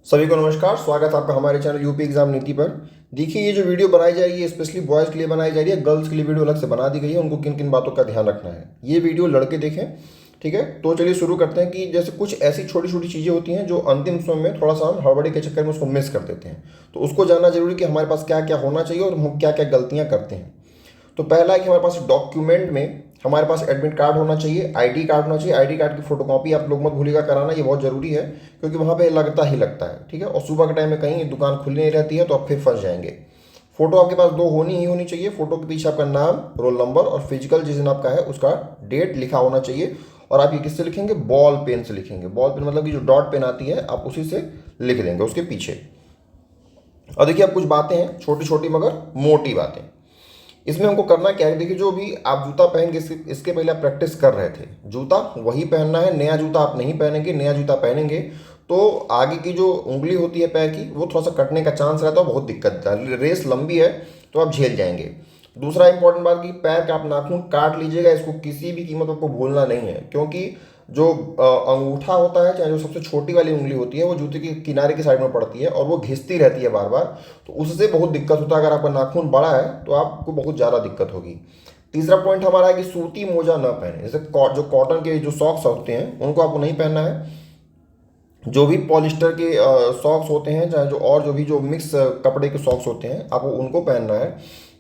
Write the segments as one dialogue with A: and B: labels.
A: सभी को नमस्कार। स्वागत है आपका हमारे चैनल यूपी एग्जाम नीति पर। देखिए, ये जो वीडियो बनाई जा रही है स्पेशली बॉयज़ के लिए बनाई जा रही है। गर्ल्स के लिए वीडियो अलग से बना दी गई है, उनको किन किन बातों का ध्यान रखना है ये वीडियो लड़के देखें। ठीक है, तो चलिए शुरू करते हैं कि जैसे कुछ ऐसी छोटी छोटी चीज़ें होती हैं जो अंतिम समय में थोड़ा सा हम हड़बड़ी के चक्कर में उसको मिस कर देते हैं, तो उसको जानना जरूरी कि हमारे पास क्या क्या होना चाहिए और हम क्या क्या गलतियाँ करते हैं। तो पहला है कि हमारे पास डॉक्यूमेंट में हमारे पास एडमिट कार्ड होना चाहिए, आईडी कार्ड होना चाहिए। आईडी कार्ड की फोटोकॉपी आप लोग मत भूलिएगा कराना, ये बहुत ज़रूरी है क्योंकि वहाँ पे लगता ही लगता है। ठीक है, और सुबह के टाइम में कहीं दुकान खुली नहीं रहती है तो आप फिर फंस जाएंगे। फोटो आपके पास दो होनी ही होनी चाहिए। फोटो के पीछे आपका नाम, रोल नंबर और फिजिकल जिस दिन आपका है उसका डेट लिखा होना चाहिए। और आप ये किससे लिखेंगे? बॉल पेन से लिखेंगे। बॉल पेन मतलब कि जो डॉट पेन आती है आप उसी से लिख देंगे उसके पीछे। और देखिए, अब कुछ बातें हैं छोटी छोटी मगर मोटी बातें। इसमें हमको करना क्या है, देखिए जो भी आप जूता पहन के इसके पहले आप प्रैक्टिस कर रहे थे, जूता वही पहनना है। नया जूता आप नहीं पहनेंगे। नया जूता पहनेंगे तो आगे की जो उंगली होती है पैर की वो थोड़ा सा कटने का चांस रहता है, बहुत दिक्कत है। रेस लंबी है तो आप झेल जाएंगे। दूसरा इंपॉर्टेंट बात कि पैर का आप नाखून काट लीजिएगा, इसको किसी भी कीमत आपको भूलना नहीं है क्योंकि जो अंगूठा होता है, चाहे जो सबसे छोटी वाली उंगली होती है, वो जूते के किनारे की साइड में पड़ती है और वो घिसती रहती है बार बार, तो उससे बहुत दिक्कत होता है। अगर आपका नाखून बड़ा है तो आपको बहुत ज़्यादा दिक्कत होगी। तीसरा पॉइंट हमारा है कि सूती मोजा न पहने। जैसे जो कॉटन के जो सॉक्स होते हैं उनको आपको नहीं पहनना है। जो भी पॉलिस्टर के सॉक्स होते हैं, चाहे जो और जो भी जो मिक्स कपड़े के सॉक्स होते हैं, आपको उनको पहनना है।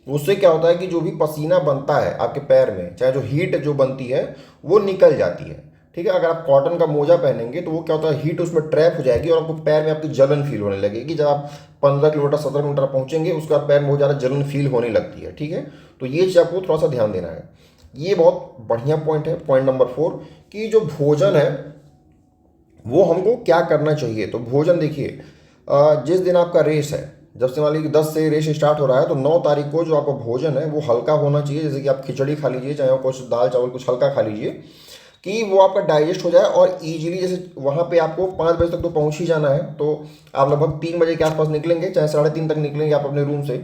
A: उससे क्या होता है कि जो भी पसीना बनता है आपके पैर में, चाहे जो हीट जो बनती है वो निकल जाती है। ठीक है, अगर आप कॉटन का मोजा पहनेंगे तो वो क्या होता है, हीट उसमें ट्रैप हो जाएगी और आपको पैर में आपकी जलन फील होने लगेगी। जब आप 15 किलोमीटर 17 किलोमीटर पहुंचेंगे उसके बाद पैर में बहुत ज़्यादा जलन फील होने लगती है। ठीक है, तो ये चीज़ आपको थोड़ा सा ध्यान देना है। ये बहुत बढ़िया पॉइंट है। पॉइंट नंबर 4 कि जो भोजन है वो हमको क्या करना चाहिए। तो भोजन देखिए, जिस दिन आपका रेस है, जब से मान लीजिए 10 से रेस स्टार्ट हो रहा है तो 9 तारीख को जो आपका भोजन है वो हल्का होना चाहिए। जैसे कि आप खिचड़ी खा लीजिए, चाहे कुछ दाल चावल कुछ हल्का खा लीजिए कि वो आपका डाइजेस्ट हो जाए और इजीली। जैसे वहाँ पे आपको 5 बजे तक तो पहुँच ही जाना है, तो आप लगभग 3 बजे के आसपास निकलेंगे, चाहे 3:30 तक निकलेंगे आप अपने रूम से।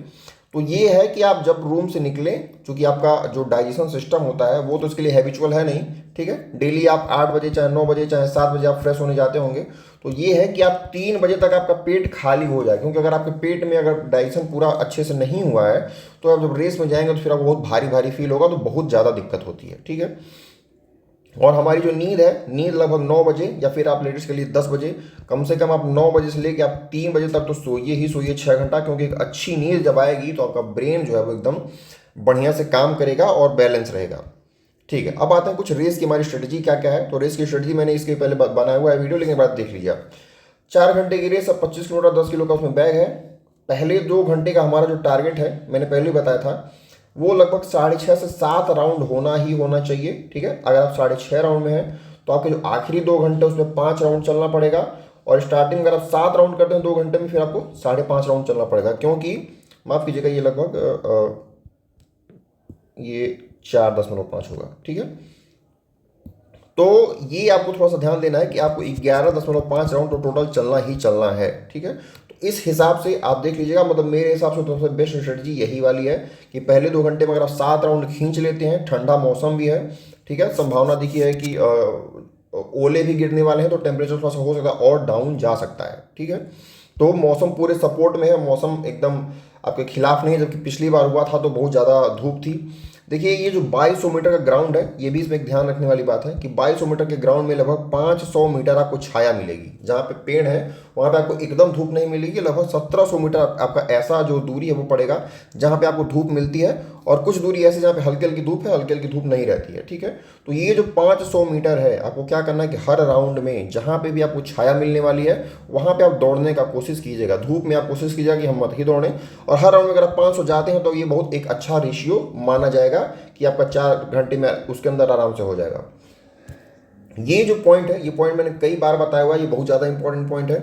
A: तो ये है कि आप जब रूम से निकलें, क्योंकि आपका जो डाइजेशन सिस्टम होता है वो तो इसके लिए हैबिचुअल है नहीं। ठीक है, डेली आप 8 बजे चाहे 9 बजे चाहे 7 बजे आप फ्रेश होने जाते होंगे। तो ये है कि आप 3 बजे तक आपका पेट खाली हो जाए, क्योंकि अगर आपके पेट में अगर डाइजेशन पूरा अच्छे से नहीं हुआ है तो आप जब रेस में जाएंगे तो फिर आपको बहुत भारी भारी फील होगा, तो बहुत ज़्यादा दिक्कत होती है। ठीक है, और हमारी जो नींद है, नींद लगभग 9 बजे या फिर आप लेडीज़ के लिए 10 बजे, कम से कम आप 9 बजे से लेकर आप 3 बजे तक तो सोइए ही सोइए 6 घंटा, क्योंकि एक अच्छी नींद जब आएगी तो आपका ब्रेन जो है वो एकदम बढ़िया से काम करेगा और बैलेंस रहेगा। ठीक है, अब आते हैं कुछ रेस की हमारी स्ट्रेटजी क्या क्या है। तो रेस की स्ट्रेटजी मैंने इसके पहले बनाया हुआ है वीडियो, लेकिन बाद देख लीजिए आप। 4 घंटे की रेस, अब 25 किलोमीटर 10 किलो का उसमें बैग है। पहले 2 घंटे का हमारा जो टारगेट है, मैंने पहले ही बताया था, वो लगभग 6.5 से 7 राउंड होना ही होना चाहिए। ठीक है, अगर आप 6.5 राउंड में हैं तो आपके जो आखिरी 2 घंटे उसमें 5 राउंड चलना पड़ेगा। और स्टार्टिंग में अगर आप 7 राउंड करते हैं 2 घंटे में, फिर आपको 5.5 राउंड चलना पड़ेगा, क्योंकि माफ़ कीजिएगा ये लगभग ये 4.5 होगा। ठीक है, तो ये आपको थोड़ा सा ध्यान देना है कि आपको 11.5 राउंड तो टोटल चलना ही चलना है। ठीक है, तो इस हिसाब से आप देख लीजिएगा। मतलब मेरे हिसाब से तो सबसे बेस्ट स्ट्रेटजी यही वाली है कि पहले 2 घंटे में अगर आप 7 राउंड खींच लेते हैं, ठंडा मौसम भी है। ठीक है, संभावना देखिए है कि ओले भी गिरने वाले हैं, तो टेम्परेचर थोड़ा सा हो सकता है और डाउन जा सकता है। ठीक है, तो मौसम पूरे सपोर्ट में है, मौसम एकदम आपके खिलाफ नहीं है। जबकि पिछली बार हुआ था तो बहुत ज़्यादा धूप थी। देखिए, ये जो 2200 मीटर का ग्राउंड है, ये भी इसमें एक ध्यान रखने वाली बात है कि 2200 मीटर के ग्राउंड में लगभग 500 मीटर आपको छाया मिलेगी। जहाँ पे पेड़ है वहाँ पे आपको एकदम धूप नहीं मिलेगी। लगभग 1700 मीटर आपका ऐसा जो दूरी है वो पड़ेगा जहाँ पे आपको धूप मिलती है, और कुछ दूरी ऐसी जहाँ पे हल्की हल्की धूप है, हल्की हल्की धूप नहीं रहती है। ठीक है, तो ये जो 500 मीटर है, आपको क्या करना है कि हर राउंड में जहाँ पे भी आपको छाया मिलने वाली है वहाँ पे आप दौड़ने का कोशिश कीजिएगा। धूप में आप कोशिश कीजिएगा कि हम मत ही दौड़ें। और हर राउंड में अगर आप 500 जाते हैं तो ये बहुत एक अच्छा रेशियो माना जाएगा कि आपका 4 घंटे में उसके अंदर आराम से हो जाएगा। ये जो पॉइंट है, ये पॉइंट मैंने कई बार बताया हुआ है, ये बहुत ज़्यादा इंपॉर्टेंट पॉइंट है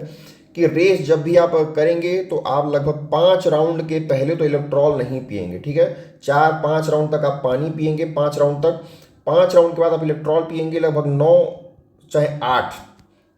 A: कि रेस जब भी आप करेंगे तो आप लगभग 5 राउंड के पहले तो इलेक्ट्रॉल नहीं पिएंगे। ठीक है, 4-5 राउंड तक आप पानी पिएंगे, 5 राउंड तक। 5 राउंड के बाद आप इलेक्ट्रॉल पिएंगे, लगभग 9 चाहे 8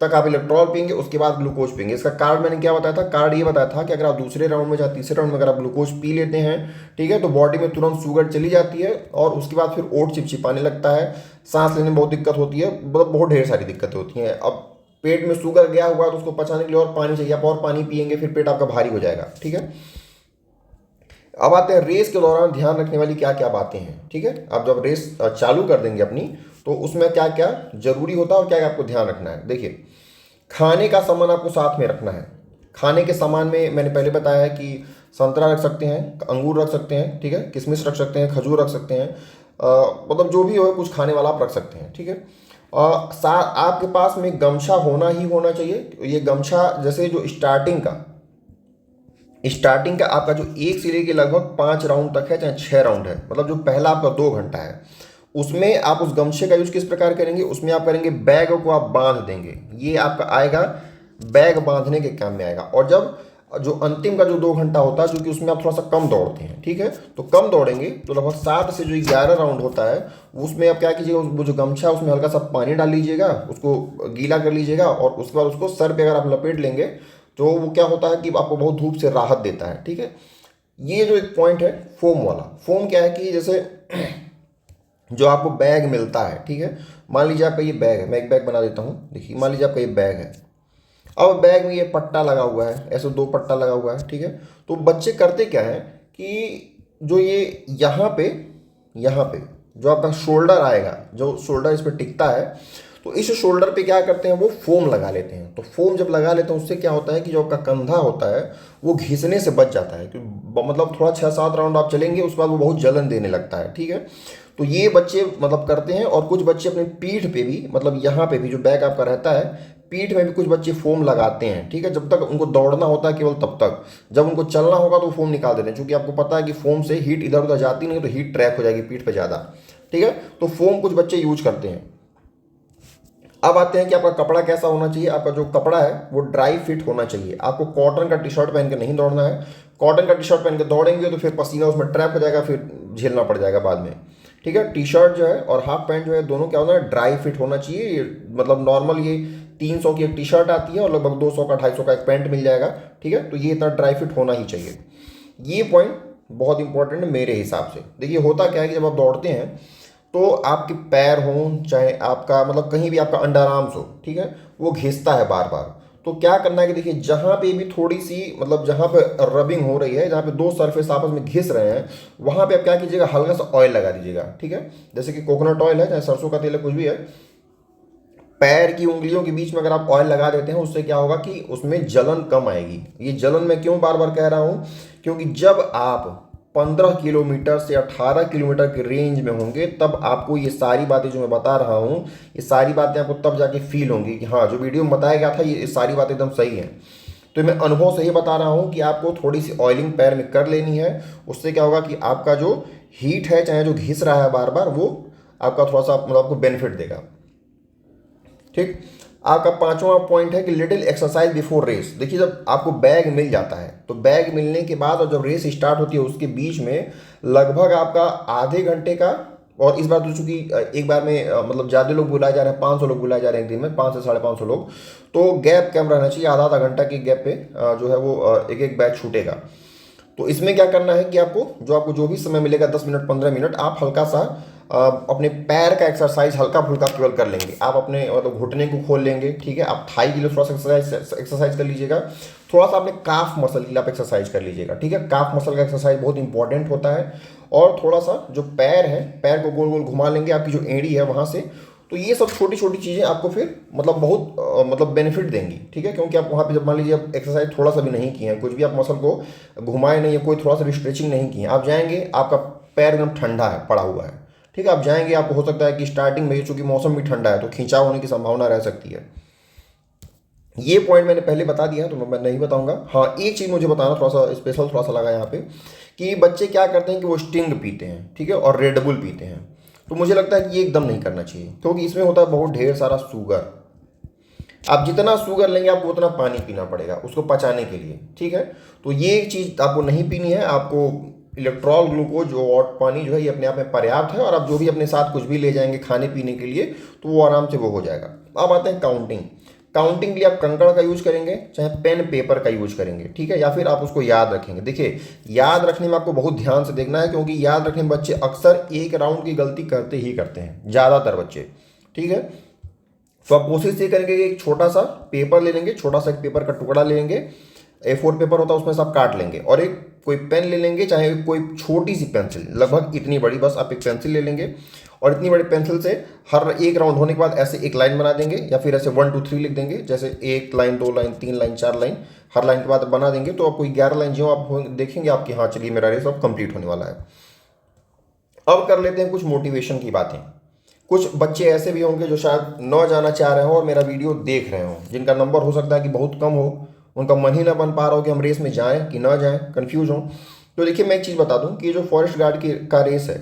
A: तक आप इलेक्ट्रॉल पिएंगे, उसके बाद ग्लूकोज पिएंगे। इसका कार्ड मैंने क्या बताया था, कार्ड ये बताया था कि अगर आप दूसरे राउंड में या तीसरे राउंड में अगर आप ग्लूकोज पी लेते हैं, ठीक है, तो बॉडी में तुरंत शुगर चली जाती है और उसके बाद फिर ओट चिपचिपाने लगता है, सांस लेने में बहुत दिक्कत होती है, मतलब बहुत ढेर सारी दिक्कतें होती हैं। अब पेट में शुगर गया हुआ तो उसको पचाने के लिए और पानी चाहिए, आप और पानी पिएंगे फिर पेट आपका भारी हो जाएगा। ठीक है, अब आते हैं रेस के दौरान ध्यान रखने वाली क्या क्या बातें हैं। ठीक है, आप जब रेस चालू कर देंगे अपनी, तो उसमें क्या क्या जरूरी होता है और क्या क्या आपको ध्यान रखना है। देखिए, खाने का सामान आपको साथ में रखना है। खाने के सामान में मैंने पहले बताया है कि संतरा रख सकते हैं, अंगूर रख सकते हैं, ठीक है, किशमिश रख सकते हैं, खजूर रख सकते हैं, मतलब जो भी हो कुछ खाने वाला आप रख सकते हैं। ठीक है, आपके पास में गमछा होना ही होना चाहिए। ये गमछा जैसे जो स्टार्टिंग का आपका जो 1 से लेके लगभग 5 राउंड तक है, चाहे 6 राउंड है, मतलब जो पहला आपका 2 घंटा है, उसमें आप उस गमछे का यूज किस प्रकार करेंगे, उसमें आप करेंगे बैग को आप बांध देंगे। ये आपका आएगा बैग बांधने के काम में आएगा। और जब जो अंतिम का जो 2 घंटा होता है, क्योंकि उसमें आप थोड़ा सा कम दौड़ते हैं, ठीक है, तो कम दौड़ेंगे तो लगभग 7 से जो 11 राउंड होता है, उसमें आप क्या कीजिएगा, वो जो गमछा है उसमें हल्का सा पानी डाल लीजिएगा, उसको गीला कर लीजिएगा और उसके बाद उसको सर पे अगर आप लपेट लेंगे तो वो क्या होता है कि आपको बहुत धूप से राहत देता है। ठीक है, ये जो एक पॉइंट है फोम वाला, फोम क्या है कि जैसे जो आपको बैग मिलता है, ठीक है, मान लीजिए आपका ये बैग है, मैं एक बैग बना देता हूँ। देखिए, मान लीजिए आपका ये बैग है, अब बैग में ये पट्टा लगा हुआ है, ऐसे 2 पट्टा लगा हुआ है। ठीक है, तो बच्चे करते क्या है कि जो ये यहाँ पे जो आपका शोल्डर आएगा, जो शोल्डर इस पर टिकता है, तो इस शोल्डर पे क्या करते हैं, वो फोम लगा लेते हैं। तो फोम जब लगा लेते हैं उससे क्या होता है कि जो आपका कंधा होता है वो घिसने से बच जाता है, मतलब थोड़ा 6-7 राउंड आप चलेंगे उसके बाद वो बहुत जलन देने लगता है। ठीक है, तो ये बच्चे मतलब करते हैं। और कुछ बच्चे अपनी पीठ पे भी, मतलब यहाँ पे भी जो बैग आपका रहता है, पीठ में भी कुछ बच्चे फोम लगाते हैं। ठीक है, जब तक उनको दौड़ना होता है केवल तब तक, जब उनको चलना होगा तो फोम निकाल देते हैं, क्योंकि आपको पता है कि फोम से हीट इधर उधर जाती नहीं तो हीट ट्रैप हो जाएगी पीठ पे ज़्यादा। ठीक है, तो फोम कुछ बच्चे यूज करते हैं। अब आते हैं कि आपका कपड़ा कैसा होना चाहिए। आपका जो कपड़ा है वो ड्राई फिट होना चाहिए। आपको कॉटन का टी शर्ट पहन के नहीं दौड़ना है। कॉटन का टी शर्ट पहन के दौड़ेंगे तो फिर पसीना उसमें ट्रैप हो जाएगा, फिर झेलना पड़ जाएगा बाद में। ठीक है, टी शर्ट जो है और हाफ पैंट जो है दोनों क्या होना है, ड्राई फिट होना चाहिए। मतलब नॉर्मल ये 300 की एक टी शर्ट आती है और लगभग 200 का 250 का एक पैंट मिल जाएगा। ठीक है, तो ये इतना ड्राई फिट होना ही चाहिए। ये पॉइंट बहुत इंपॉर्टेंट है मेरे हिसाब से। देखिए, होता क्या है कि जब आप दौड़ते हैं तो आपके पैर हों, चाहे आपका मतलब कहीं भी आपका अंडर आर्म्स हो, ठीक है, वो घिसता है बार बार। तो क्या करना है कि देखिए, जहाँ पे भी थोड़ी सी मतलब जहाँ पे रबिंग हो रही है, जहाँ पे 2 सरफेस आपस में घिस रहे हैं, वहाँ पे आप क्या कीजिएगा, हल्का सा ऑयल लगा दीजिएगा। ठीक है, जैसे कि कोकोनट ऑयल है, चाहे सरसों का तेल है, कुछ भी है, पैर की उंगलियों के बीच में अगर आप ऑयल लगा देते हैं, उससे क्या होगा कि उसमें जलन कम आएगी। ये जलन मैं क्यों बार बार कह रहा हूँ, क्योंकि जब आप 15 किलोमीटर से 18 किलोमीटर के रेंज में होंगे तब आपको ये सारी बातें जो मैं बता रहा हूँ, ये सारी बातें आपको तब जाके फील होंगी कि हाँ, जो वीडियो में बताया गया था ये सारी बातें एकदम सही हैं। तो मैं अनुभव से ही बता रहा हूँ कि आपको थोड़ी सी ऑयलिंग पैर में कर लेनी है। उससे क्या होगा कि आपका जो हीट है, चाहे जो घिस रहा है बार बार, वो आपका थोड़ा सा मतलब आपको बेनिफिट देगा। ठीक, आपका 5वां पॉइंट है कि लिटिल एक्सरसाइज बिफोर रेस। देखिए, जब आपको बैग मिल जाता है तो बैग मिलने के बाद और जब रेस स्टार्ट होती है उसके बीच में लगभग आपका आधे घंटे का, और इस बार तो चूंकि एक बार में मतलब ज़्यादा लोग बुलाए जा रहे हैं, 500 लोग बुलाए जा रहे हैं एक दिन में, 500 से 550 लोग, तो गैप कम रहना चाहिए। आधा आधा घंटा के गैप पे जो है वो एक एक बैच छूटेगा। तो इसमें क्या करना है कि आपको जो भी समय मिलेगा, 10 मिनट 15 मिनट, आप हल्का सा अपने पैर का एक्सरसाइज हल्का फुल्का केवल कर लेंगे। आप अपने मतलब घुटने को खोल लेंगे, ठीक है, आप थाई के लिए थोड़ा सा एक्सरसाइज कर लीजिएगा, थोड़ा सा अपने काफ मसल के लिए आप एक्सरसाइज कर लीजिएगा। ठीक है, काफ मसल का एक्सरसाइज बहुत इंपॉर्टेंट होता है। और थोड़ा सा जो पैर है, पैर को गोल गोल घुमा लेंगे आपकी जो एड़ी है वहाँ से। तो ये सब छोटी छोटी चीज़ें आपको फिर मतलब बहुत मतलब बेनिफिट देंगी। ठीक है, क्योंकि आप वहाँ पे जब मान लीजिए आप एक्सरसाइज थोड़ा सा भी नहीं किए हैं, कुछ भी आप मसल को घुमाए नहीं है, कोई थोड़ा सा भी स्ट्रेचिंग नहीं किए, आप जाएंगे, आपका पैर एकदम ठंडा है, पड़ा हुआ है। ठीक है, आप जाएंगे, आपको हो सकता है कि स्टार्टिंग में चूंकि मौसम भी ठंडा है तो खिंचाव होने की संभावना रह सकती है। ये पॉइंट मैंने पहले बता दिया तो मैं नहीं बताऊंगा। हाँ, एक चीज़ मुझे बताना थोड़ा सा स्पेशल थोड़ा सा लगा यहाँ पे, कि बच्चे क्या करते हैं कि वो स्टिंग पीते हैं, ठीक है, और रेडबुल पीते हैं। तो मुझे लगता है कि ये एकदम नहीं करना चाहिए, क्योंकि इसमें होता है बहुत ढेर सारा शुगर। आप जितना शुगर लेंगे आपको उतना पानी पीना पड़ेगा उसको पचाने के लिए। ठीक है, तो ये चीज़ आपको नहीं पीनी है। आपको इलेक्ट्रॉल ग्लूकोज और पानी जो है ये अपने आप में पर्याप्त है, और आप जो भी अपने साथ कुछ भी ले जाएंगे खाने पीने के लिए तो वो आराम से वो हो जाएगा। अब आते हैं काउंटिंग। काउंटिंग के लिए आप कंकड़ का यूज करेंगे, चाहे पेन पेपर का यूज करेंगे, ठीक है, या फिर आप उसको याद रखेंगे। देखिए, याद रखने में आपको बहुत ध्यान से देखना है, क्योंकि याद रखने में बच्चे अक्सर एक राउंड की गलती करते ही करते हैं, ज़्यादातर बच्चे। ठीक है, तो आप कोशिश ये करेंगे कि एक छोटा सा पेपर ले लेंगे, छोटा सा एक पेपर का टुकड़ा ले लेंगे, A4 पेपर होता है उसमें से आप काट लेंगे, और एक कोई पेन ले लेंगे, चाहे कोई छोटी सी पेंसिल, लगभग इतनी बड़ी, बस आप एक पेंसिल ले लेंगे और इतनी बड़ी पेंसिल से हर एक राउंड होने के बाद ऐसे एक लाइन बना देंगे, या फिर ऐसे 1 2 3 लिख देंगे, जैसे 1 लाइन 2 लाइन 3 लाइन 4 लाइन, हर लाइन के बाद बना देंगे तो आपको 11 लाइन जो आप देखेंगे आपकी, हाँ चलिए मेरा रेस अब कंप्लीट होने वाला है। अब कर लेते हैं कुछ मोटिवेशन की बातें। कुछ बच्चे ऐसे भी होंगे जो शायद न जाना चाह रहे हो और मेरा वीडियो देख रहे हो, जिनका नंबर हो सकता है कि बहुत कम हो, उनका मन ही ना बन पा रहा हो कि हम रेस में जाएं कि ना जाएं, कंफ्यूज हो। तो देखिए मैं एक चीज़ बता दूं कि ये जो फॉरेस्ट गार्ड की का रेस है,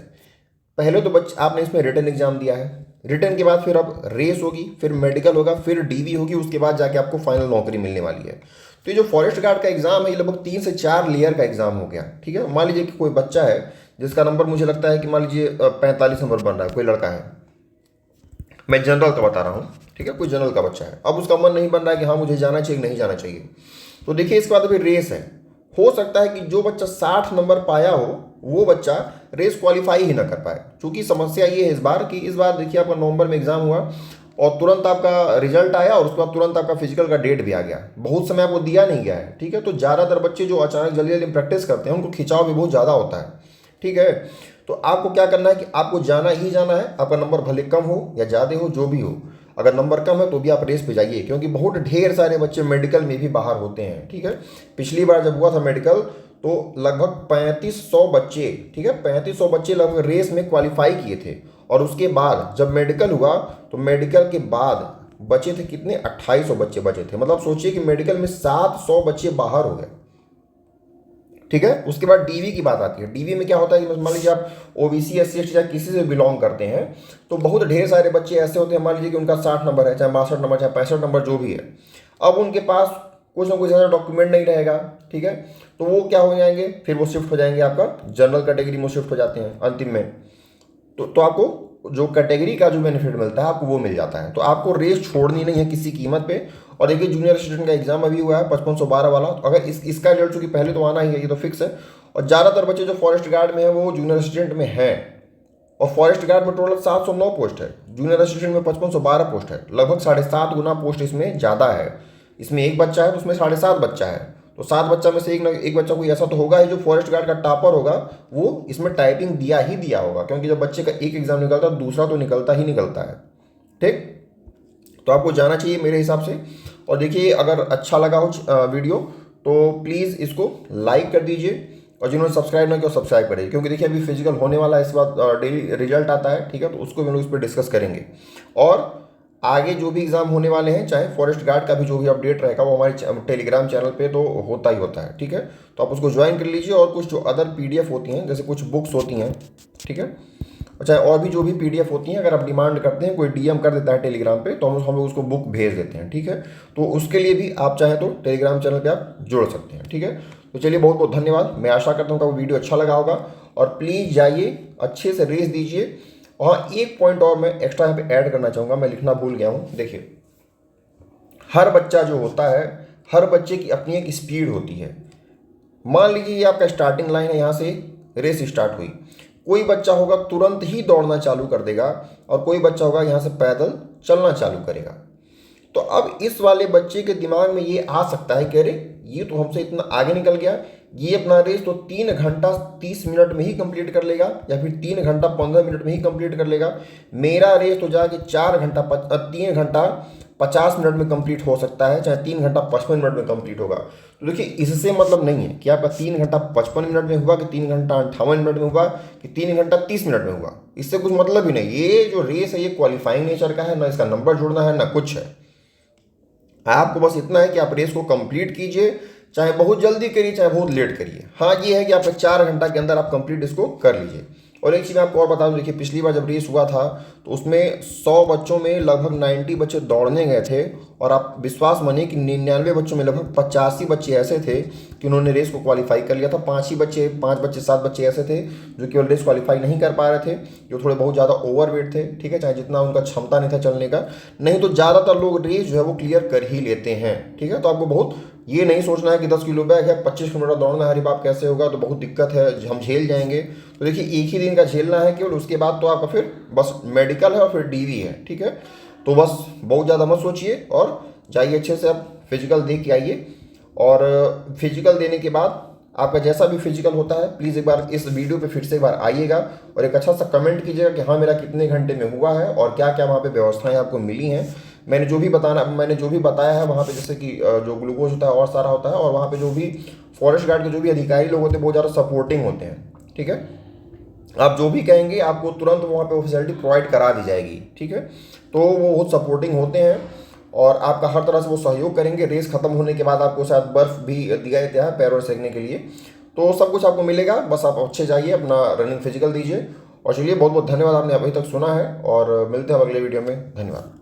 A: पहले तो बच्चे आपने इसमें रिटन एग्जाम दिया है, रिटन के बाद फिर अब रेस होगी, फिर मेडिकल होगा, फिर डीवी होगी, उसके बाद जाके आपको फाइनल नौकरी मिलने वाली है। तो ये जो फॉरेस्ट गार्ड का एग्जाम है ये लगभग 3 से 4 लेयर का एग्जाम हो गया। ठीक है, मान लीजिए कि कोई बच्चा है जिसका नंबर मुझे लगता है कि मान लीजिए 45 नंबर बन रहा है, कोई लड़का है, मैं जनरल का बता रहा हूँ, ठीक है, कोई जनरल का बच्चा है, अब उसका मन नहीं बन रहा है कि हाँ मुझे जाना चाहिए नहीं जाना चाहिए, तो देखिए इसके बाद अभी रेस है। हो सकता है कि जो बच्चा 60 नंबर पाया हो वो बच्चा रेस क्वालिफाई ही ना कर पाए, क्योंकि समस्या ये है इस बार कि इस बार देखिए आपका नवंबर में एग्जाम हुआ और तुरंत आपका रिजल्ट आया और उसके बाद तुरंत आपका फिजिकल का डेट भी आ गया, बहुत समय आपको दिया नहीं गया है। ठीक है, तो ज़्यादातर बच्चे जो अचानक जल्दी जल्दी प्रैक्टिस करते हैं उनको खिंचाव भी बहुत ज़्यादा होता है। ठीक है, तो आपको क्या करना है कि आपको जाना ही जाना है, आपका नंबर भले कम हो या ज़्यादा हो, जो भी हो, अगर नंबर कम है तो भी आप रेस पे जाइए, क्योंकि बहुत ढेर सारे बच्चे मेडिकल में भी बाहर होते हैं। ठीक है, पिछली बार जब हुआ था मेडिकल तो लगभग 3500 बच्चे, ठीक है, 3500 बच्चे लगभग रेस में क्वालिफाई किए थे, और उसके बाद जब मेडिकल हुआ तो मेडिकल के बाद बचे थे कितने, 2800 बच्चे बचे थे। मतलब सोचिए कि मेडिकल में 700 बच्चे बाहर हो गए। ठीक है, उसके बाद डीवी की बात आती है। डीवी में क्या होता है कि मान लीजिए आप ओबीसी SC ST या किसी से बिलोंग करते हैं तो बहुत ढेर सारे बच्चे ऐसे होते हैं, मान लीजिए कि उनका 60 नंबर है, चाहे 62 नंबर, चाहे 65 नंबर, जो भी है, अब उनके पास कुछ ना कुछ ऐसा डॉक्यूमेंट नहीं रहेगा। ठीक है, तो वो क्या हो जाएंगे, फिर वो शिफ्ट हो जाएंगे, आपका जनरल कैटेगरी में शिफ्ट हो जाते हैं अंतिम में। तो आपको जो कैटेगरी का जो बेनिफिट मिलता है आपको वो मिल जाता है। तो आपको रेस छोड़नी नहीं है किसी कीमत पे। और देखिए जूनियर असिस्टेंट का एग्जाम अभी हुआ है 5512 वाला, अगर इसका रिजल्ट चूंकि पहले तो आना ही है, ये तो फिक्स है। और ज़्यादातर बच्चे जो फॉरेस्ट गार्ड में है वो जूनियर असिस्टेंट में है, और फॉरेस्ट गार्ड में टोटल 709 पोस्ट है, जूनियर असिस्टेंट में 5512 पोस्ट है, लगभग 7.5 गुना पोस्ट इसमें ज़्यादा है। इसमें एक बच्चा है तो उसमें 7.5 बच्चा है, तो 7 बच्चा में से एक बच्चा कोई ऐसा तो होगा ही जो फॉरेस्ट गार्ड का टॉपर होगा, वो इसमें टाइपिंग दिया ही दिया होगा, क्योंकि जब बच्चे का एक एग्जाम निकलता है दूसरा तो निकलता ही निकलता है। ठीक, तो आपको जाना चाहिए मेरे हिसाब से। और देखिए अगर अच्छा लगा हो वीडियो तो प्लीज़ इसको लाइक कर दीजिए, और जिन्होंने सब्सक्राइब नहीं किया सब्सक्राइब करिए, क्योंकि देखिए अभी फिजिकल होने वाला है, इस बार डेली रिजल्ट आता है। ठीक है, तो उसको भी हम लोग इस पर डिस्कस करेंगे, और आगे जो भी एग्जाम होने वाले हैं, चाहे फॉरेस्ट गार्ड का भी जो भी अपडेट रहेगा वो हमारे टेलीग्राम चैनल पे तो होता ही होता है। ठीक है, तो आप उसको ज्वाइन कर लीजिए, और कुछ जो अदर PDF होती हैं, जैसे कुछ बुक्स होती हैं, ठीक है, चाहे और भी जो भी PDF होती हैं, अगर आप डिमांड करते हैं, कोई DM कर देता है टेलीग्राम पे तो हम लोग उसको बुक भेज देते हैं। ठीक है, तो उसके लिए भी आप चाहें तो टेलीग्राम चैनल पे आप जुड़ सकते हैं। ठीक है, तो चलिए बहुत बहुत धन्यवाद, मैं आशा करता हूँ कि आपको वीडियो अच्छा लगा होगा, और प्लीज़ जाइए अच्छे से रेस दीजिए। और एक पॉइंट और मैं एक्स्ट्रा यहाँ पे ऐड करना चाहूँगा, मैं लिखना भूल गया हूँ। देखिए हर बच्चा जो होता है, हर बच्चे की अपनी एक स्पीड होती है। मान लीजिए ये आपका स्टार्टिंग लाइन है, यहाँ से रेस स्टार्ट हुई, कोई बच्चा होगा तुरंत ही दौड़ना चालू कर देगा, और कोई बच्चा होगा यहाँ से पैदल चलना चालू करेगा। तो अब इस वाले बच्चे के दिमाग में ये आ सकता है कि अरे ये तो हमसे इतना आगे निकल गया, ये अपना रेस तो 3 घंटा 30 मिनट में ही कंप्लीट कर लेगा, या फिर 3 घंटा 15 मिनट में ही कंप्लीट कर लेगा, मेरा रेस तो जाके 3 घंटा 50 मिनट में कंप्लीट हो सकता है, चाहे 3 घंटा 55 मिनट में कंप्लीट होगा। तो देखिए इससे मतलब नहीं है कि आपका 3 घंटा 55 मिनट में हुआ, कि 3 घंटा 58 मिनट में हुआ, कि 3 घंटा 30 मिनट में हुआ, इससे कुछ मतलब ही नहीं। ये जो रेस है ये क्वालिफाइंग नेचर का है, ना इसका नंबर जुड़ना है ना कुछ है। आपको बस इतना है कि आप रेस को कंप्लीट कीजिए, चाहे बहुत जल्दी करिए चाहे बहुत लेट करिए। हाँ ये है कि आप 4 घंटा के अंदर आप कंप्लीट इसको कर लीजिए। और एक चीज़ मैं आपको और बता दूं, देखिए पिछली बार जब रेस हुआ था तो उसमें 100 बच्चों में लगभग 90 बच्चे दौड़ने गए थे, और आप विश्वास मानिए कि 99 बच्चों में लगभग 85 बच्चे ऐसे थे कि उन्होंने रेस को क्वालिफाई कर लिया था। 5 बच्चे 7 बच्चे ऐसे थे जो केवल रेस क्वालिफाई नहीं कर पा रहे थे, जो थोड़े बहुत ज़्यादा ओवरवेट थे। ठीक है, चाहे जितना उनका क्षमता नहीं था चलने का, नहीं तो ज़्यादातर लोग रेस जो है वो क्लियर कर ही लेते हैं। ठीक है, तो आपको बहुत ये नहीं सोचना है कि 10 किलो बैग है 25 किलोमीटर दौड़ना है, अरे बाप कैसे होगा, तो बहुत दिक्कत है, हम झेल जाएंगे। तो देखिए एक ही दिन का झेलना है केवल, उसके बाद तो आपका फिर बस मेडिकल है और फिर डीवी है। ठीक है, तो बस बहुत ज़्यादा मत सोचिए और जाइए अच्छे से आप फिजिकल दे के आइए। और फिजिकल देने के बाद आपका जैसा भी फिजिकल होता है प्लीज़ एक बार इस वीडियो पे फिर से एक बार आइएगा और एक अच्छा सा कमेंट कीजिएगा कि हाँ मेरा कितने घंटे में हुआ है और क्या क्या वहाँ पे व्यवस्थाएं आपको मिली हैं। मैंने जो भी बताया है वहाँ पे, जैसे कि जो ग्लूकोज होता है और सारा होता है, और वहाँ पे जो भी फॉरेस्ट गार्ड के जो भी अधिकारी लोग होते हैं बहुत ज़्यादा सपोर्टिंग होते हैं। ठीक है, आप जो भी कहेंगे आपको तुरंत वहाँ पे वो फैसिलिटी प्रोवाइड करा दी जाएगी। ठीक है, तो वो बहुत सपोर्टिंग होते हैं और आपका हर तरह से वो सहयोग करेंगे। रेस खत्म होने के बाद आपको शायद बर्फ़ भी दिया जाता है पैरों सेकने के लिए, तो सब कुछ आपको मिलेगा। बस आप अच्छे जाइए, अपना रनिंग फिजिकल दीजिए। और चलिए, बहुत बहुत धन्यवाद, आपने अभी तक सुना है और मिलते हैं अगले वीडियो में। धन्यवाद।